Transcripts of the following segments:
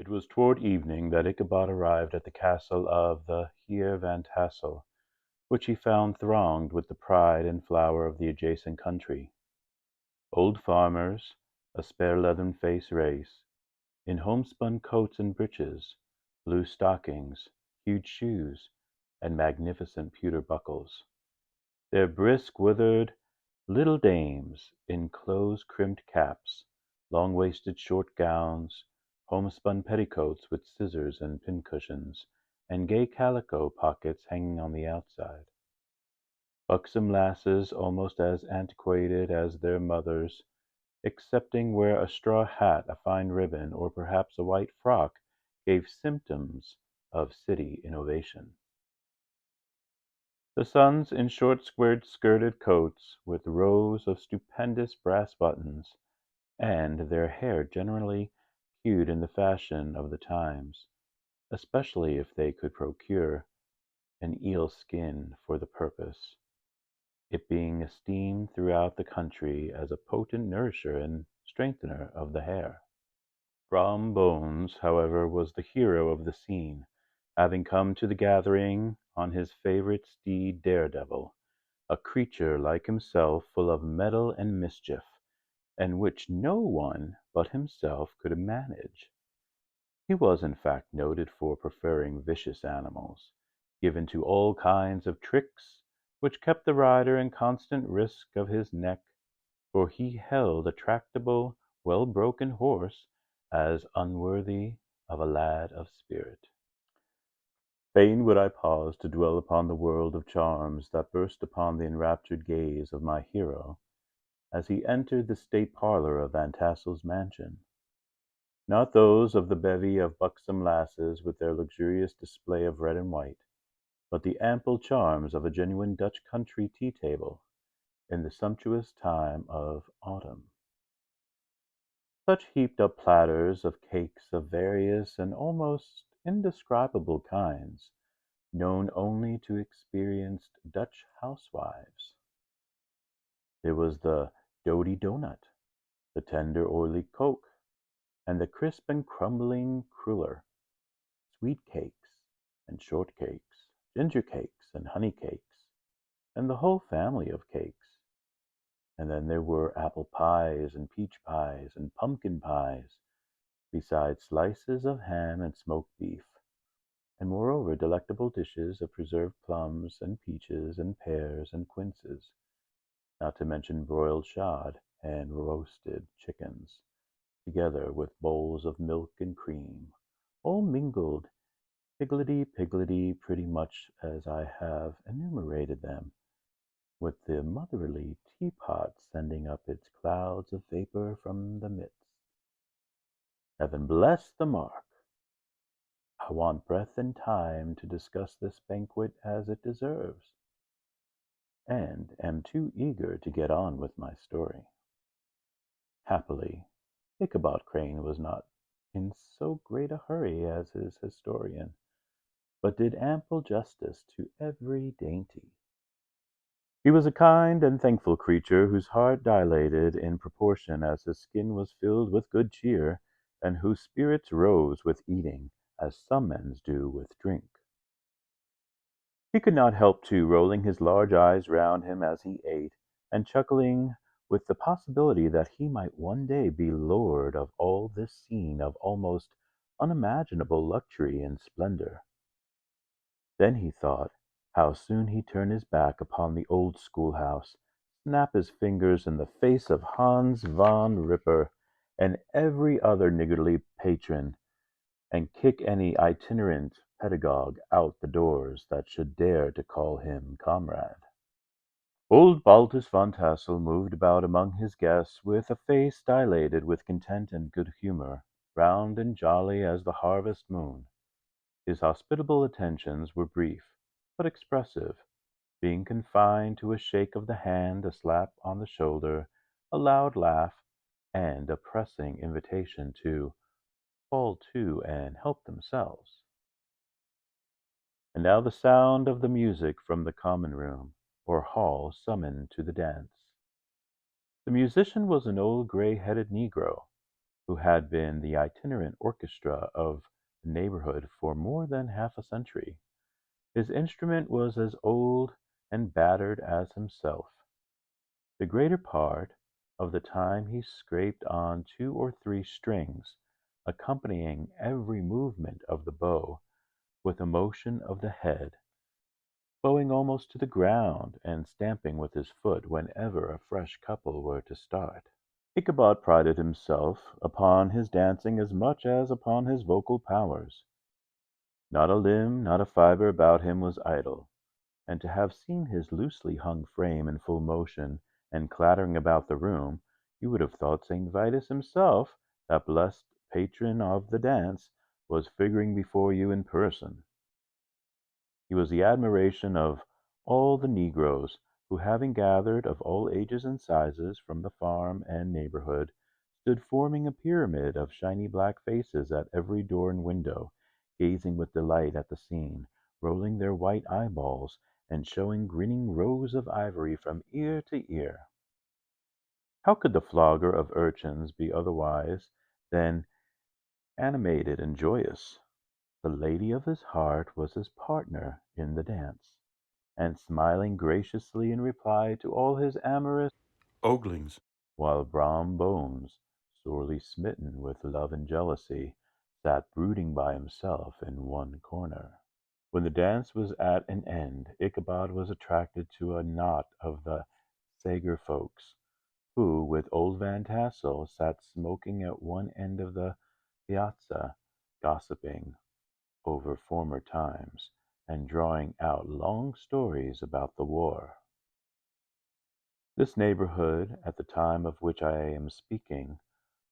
It was toward evening that Ichabod arrived at the castle of the Heer Van Tassel, which he found thronged with the pride and flower of the adjacent country. Old farmers, a spare leathern-faced race, in homespun coats and breeches, blue stockings, huge shoes, and magnificent pewter buckles. Their brisk, withered little dames, in close-crimped caps, long-waisted short gowns, homespun petticoats with scissors and pincushions, and gay calico pockets hanging on the outside. Buxom lasses almost as antiquated as their mothers, excepting where a straw hat, a fine ribbon, or perhaps a white frock gave symptoms of city innovation. The sons in short square-skirted coats, with rows of stupendous brass buttons, and their hair generally hued in the fashion of the times, especially if they could procure an eel skin for the purpose, it being esteemed throughout the country as a potent nourisher and strengthener of the hair. Brom Bones, however, was the hero of the scene, having come to the gathering on his favourite steed Daredevil, a creature like himself full of mettle and mischief, and which no one but himself could manage. He was in fact noted for preferring vicious animals, given to all kinds of tricks, which kept the rider in constant risk of his neck, for he held a tractable, well-broken horse as unworthy of a lad of spirit. Fain would I pause to dwell upon the world of charms that burst upon the enraptured gaze of my hero as he entered the state parlour of Van Tassel's mansion. Not those of the bevy of buxom lasses with their luxurious display of red and white, but the ample charms of a genuine Dutch country tea-table in the sumptuous time of autumn. Such heaped-up platters of cakes of various and almost indescribable kinds, known only to experienced Dutch housewives. There was the doughty doughnut, the tender oily koek, and the crisp and crumbling cruller, sweet cakes and short cakes, ginger cakes and honey cakes, and the whole family of cakes. And then there were apple pies and peach pies and pumpkin pies, besides slices of ham and smoked beef, and moreover delectable dishes of preserved plums and peaches and pears and quinces, not to mention broiled shad and roasted chickens, together with bowls of milk and cream, all mingled higgledy-piggledy pretty much as I have enumerated them, with the motherly teapot sending up its clouds of vapour from the midst. Heaven bless the mark! I want breath and time to discuss this banquet as it deserves, and am too eager to get on with my story. Happily, Ichabod Crane was not in so great a hurry as his historian, but did ample justice to every dainty. He was a kind and thankful creature, whose heart dilated in proportion as his skin was filled with good cheer, and whose spirits rose with eating, as some men's do with drink. He could not help, too, rolling his large eyes round him as he ate, and chuckling with the possibility that he might one day be lord of all this scene of almost unimaginable luxury and splendour. Then he thought how soon he'd turn his back upon the old schoolhouse, snap his fingers in the face of Hans Van Ripper and every other niggardly patron, and kick any itinerant pedagogue out the doors that should dare to call him comrade. Old Baltus Van Tassel moved about among his guests with a face dilated with content and good humour, round and jolly as the harvest moon. His hospitable attentions were brief, but expressive, being confined to a shake of the hand, a slap on the shoulder, a loud laugh, and a pressing invitation to fall to and help themselves. And now the sound of the music from the common room, or hall, summoned to the dance. The musician was an old grey-headed negro, who had been the itinerant orchestra of the neighborhood for more than half a century. His instrument was as old and battered as himself. The greater part of the time he scraped on two or three strings, accompanying every movement of the bow with a motion of the head, bowing almost to the ground and stamping with his foot whenever a fresh couple were to start. Ichabod prided himself upon his dancing as much as upon his vocal powers. Not a limb, not a fibre about him was idle, and to have seen his loosely hung frame in full motion and clattering about the room, you would have thought St. Vitus himself, that blessed patron of the dance, was figuring before you in person. He was the admiration of all the negroes, who having gathered of all ages and sizes from the farm and neighborhood, stood forming a pyramid of shiny black faces at every door and window, gazing with delight at the scene, rolling their white eyeballs, and showing grinning rows of ivory from ear to ear. How could the flogger of urchins be otherwise than animated and joyous? The lady of his heart was his partner in the dance, and smiling graciously in reply to all his amorous oglings, while Brom Bones, sorely smitten with love and jealousy, sat brooding by himself in one corner. When the dance was at an end, Ichabod was attracted to a knot of the Sager folks, who, with old Van Tassel, sat smoking at one end of the piazza, gossiping over former times, and drawing out long stories about the war. This neighborhood, at the time of which I am speaking,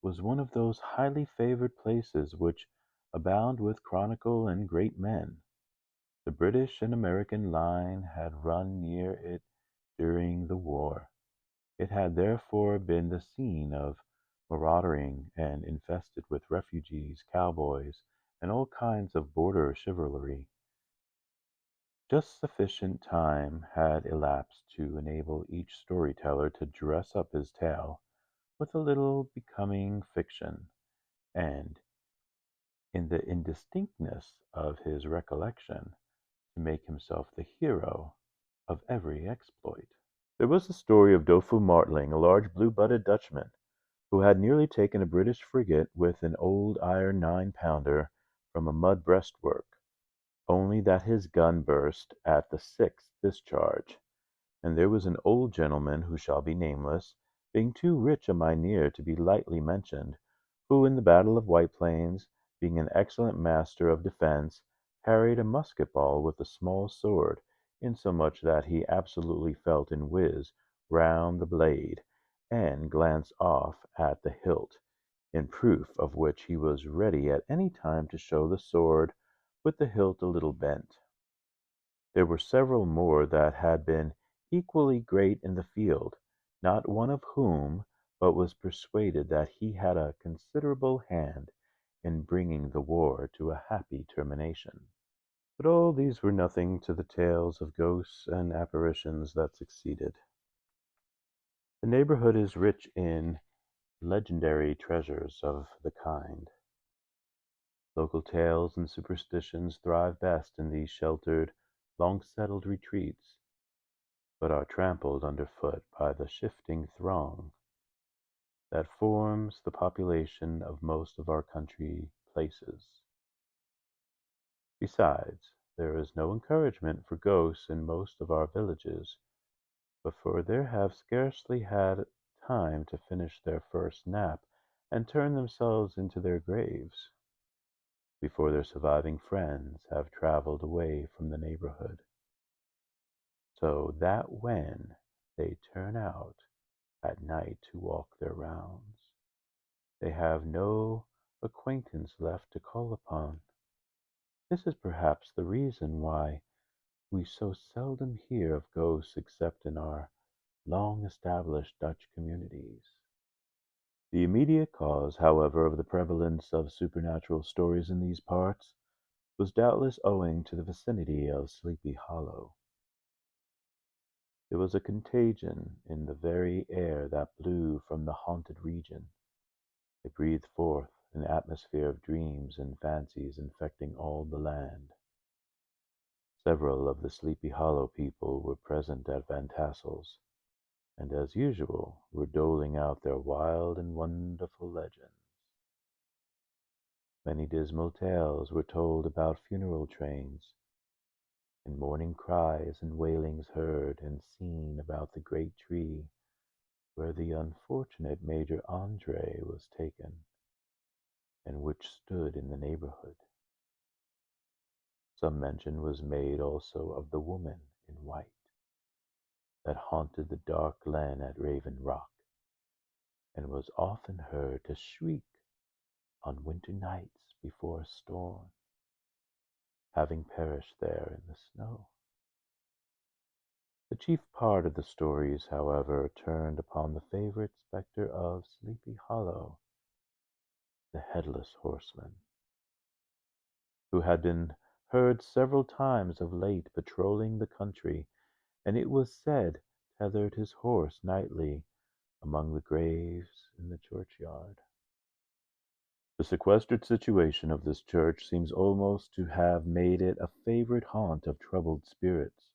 was one of those highly favored places which abound with chronicle and great men. The British and American line had run near it during the war. It had therefore been the scene of maraudering and infested with refugees, cowboys, and all kinds of border chivalry. Just sufficient time had elapsed to enable each story-teller to dress up his tale with a little becoming fiction, and, in the indistinctness of his recollection, to make himself the hero of every exploit. There was the story of Doffue Martling, a large blue-blooded Dutchman, who had nearly taken a British frigate with an old iron 9-pounder from a mud breastwork, only that his gun burst at the sixth discharge. And there was an old gentleman who shall be nameless, being too rich a mynheer to be lightly mentioned, who in the battle of White Plains, being an excellent master of defence, parried a musket ball with a small sword, insomuch that he absolutely felt it whiz round the blade, and glance off at the hilt, in proof of which he was ready at any time to show the sword with the hilt a little bent. There were several more that had been equally great in the field, not one of whom but was persuaded that he had a considerable hand in bringing the war to a happy termination. But all these were nothing to the tales of ghosts and apparitions that succeeded. The neighborhood is rich in legendary treasures of the kind. Local tales and superstitions thrive best in these sheltered, long-settled retreats, but are trampled underfoot by the shifting throng that forms the population of most of our country places. Besides, there is no encouragement for ghosts in most of our villages, for they have scarcely had time to finish their first nap and turn themselves into their graves, before their surviving friends have travelled away from the neighborhood, so that when they turn out at night to walk their rounds, they have no acquaintance left to call upon. This is perhaps the reason why we so seldom hear of ghosts except in our long-established Dutch communities. The immediate cause, however, of the prevalence of supernatural stories in these parts was doubtless owing to the vicinity of Sleepy Hollow. There was a contagion in the very air that blew from the haunted region, They breathed forth an atmosphere of dreams and fancies infecting all the land. Several of the Sleepy Hollow people were present at Van Tassel's, and as usual were doling out their wild and wonderful legends. Many dismal tales were told about funeral trains, and mourning cries and wailings heard and seen about the great tree where the unfortunate Major Andre was taken, and which stood in the neighborhood. Some mention was made also of the woman in white that haunted the dark glen at Raven Rock, and was often heard to shriek on winter nights before a storm, having perished there in the snow. The chief part of the stories, however, turned upon the favorite spectre of Sleepy Hollow, the Headless Horseman, who had been heard several times of late patrolling the country, and it was said tethered his horse nightly among the graves in the churchyard. The sequestered situation of this church seems almost to have made it a favorite haunt of troubled spirits.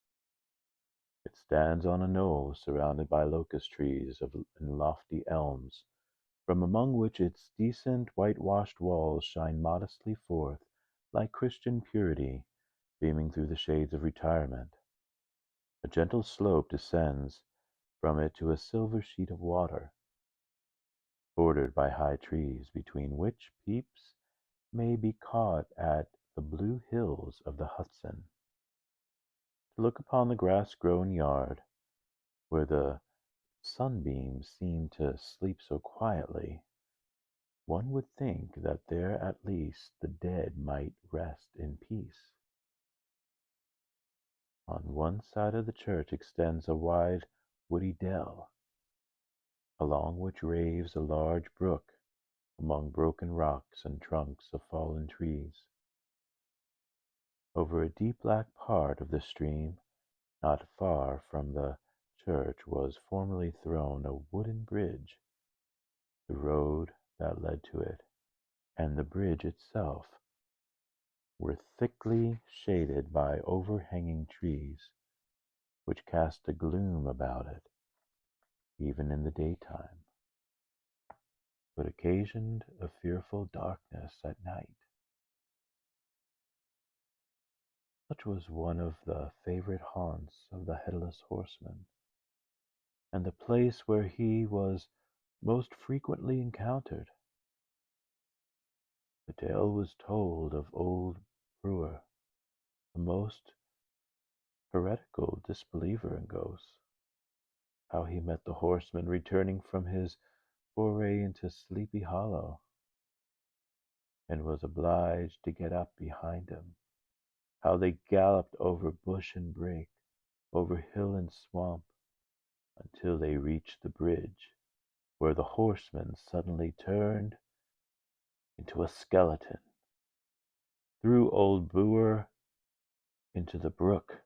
It stands on a knoll surrounded by locust trees and lofty elms, from among which its decent whitewashed walls shine modestly forth, like Christian purity, beaming through the shades of retirement. A gentle slope descends from it to a silver sheet of water, bordered by high trees, between which peeps may be caught at the blue hills of the Hudson. To look upon the grass-grown yard, where the sunbeams seem to sleep so quietly, one would think that there at least the dead might rest in peace. On one side of the church extends a wide woody dell, along which raves a large brook among broken rocks and trunks of fallen trees. Over a deep black part of the stream, not far from the church, was formerly thrown a wooden bridge. The road that led to it, and the bridge itself, were thickly shaded by overhanging trees, which cast a gloom about it, even in the daytime, but occasioned a fearful darkness at night. Such was one of the favorite haunts of the Headless Horseman, and the place where he was most frequently encountered. The tale was told of old Brewer, a most heretical disbeliever in ghosts, how he met the horseman returning from his foray into Sleepy Hollow, and was obliged to get up behind him, how they galloped over bush and brake, over hill and swamp, until they reached the bridge, where the horseman suddenly turned into a skeleton, threw old Brewer into the brook,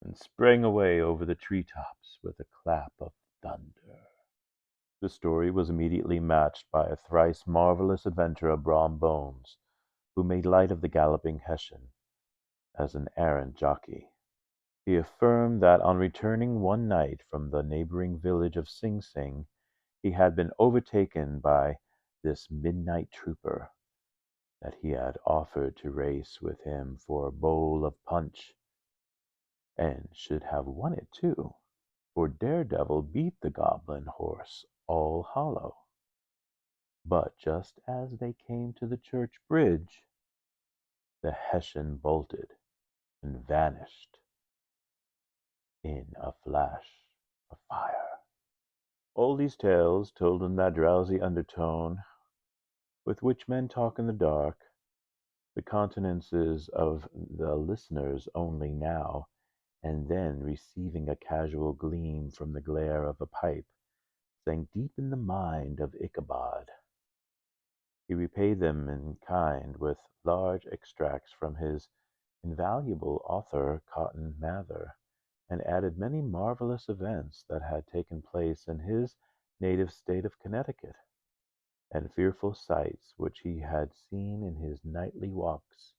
and sprang away over the tree-tops with a clap of thunder. The story was immediately matched by a thrice marvellous adventure of Brom Bones, who made light of the galloping Hessian as an errant jockey. He affirmed that on returning one night from the neighboring village of Sing Sing, he had been overtaken by this midnight trooper, that he had offered to race with him for a bowl of punch, and should have won it too, for Daredevil beat the goblin horse All Hollow. But just as they came to the church bridge, the Hessian bolted and vanished in a flash of fire. All these tales, told in that drowsy undertone with which men talk in the dark, the countenances of the listeners only now and then receiving a casual gleam from the glare of a pipe, sank deep in the mind of Ichabod. He repaid them in kind with large extracts from his invaluable author Cotton Mather, and added many marvellous events that had taken place in his native state of Connecticut, and fearful sights which he had seen in his nightly walks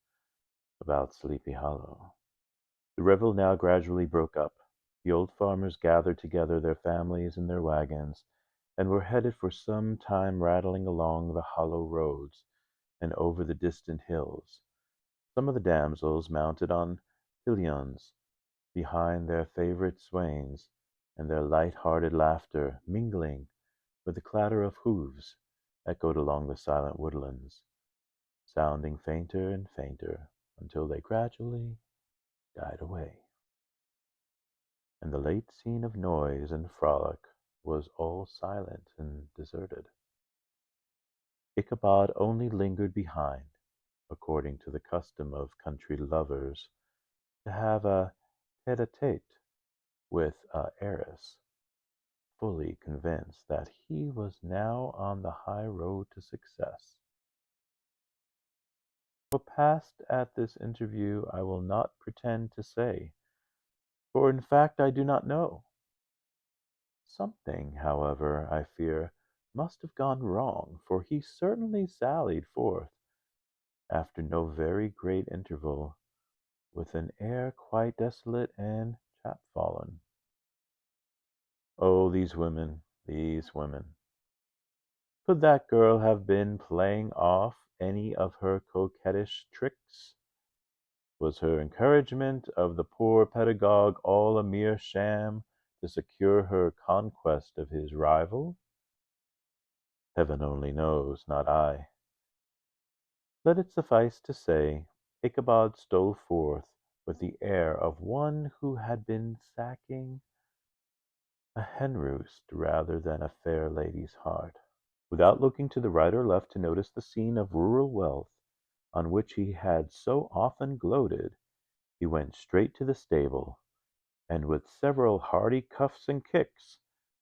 about Sleepy Hollow. The revel now gradually broke up. The old farmers gathered together their families in their wagons, and were headed for some time rattling along the hollow roads and over the distant hills. Some of the damsels mounted on pillions behind their favourite swains, and their light-hearted laughter, mingling with the clatter of hoofs, echoed along the silent woodlands, sounding fainter and fainter until they gradually died away, and the late scene of noise and frolic was all silent and deserted. Ichabod only lingered behind, according to the custom of country lovers, to have a tête-à-tête with a heiress, fully convinced that he was now on the high road to success. What passed at this interview I will not pretend to say, for in fact I do not know. Something, however, I fear, must have gone wrong, for he certainly sallied forth, after no very great interval, with an air quite desolate and chapfallen. Oh, these women, these women! Could that girl have been playing off any of her coquettish tricks? Was her encouragement of the poor pedagogue all a mere sham to secure her conquest of his rival? Heaven only knows, not I. Let it suffice to say, Ichabod stole forth with the air of one who had been sacking a hen-roost rather than a fair lady's heart. Without looking to the right or left to notice the scene of rural wealth on which he had so often gloated, he went straight to the stable, and with several hearty cuffs and kicks,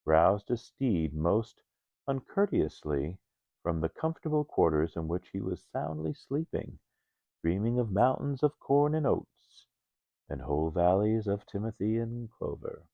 roused his steed most uncourteously from the comfortable quarters in which he was soundly sleeping, dreaming of mountains of corn and oats, and whole valleys of timothy and clover.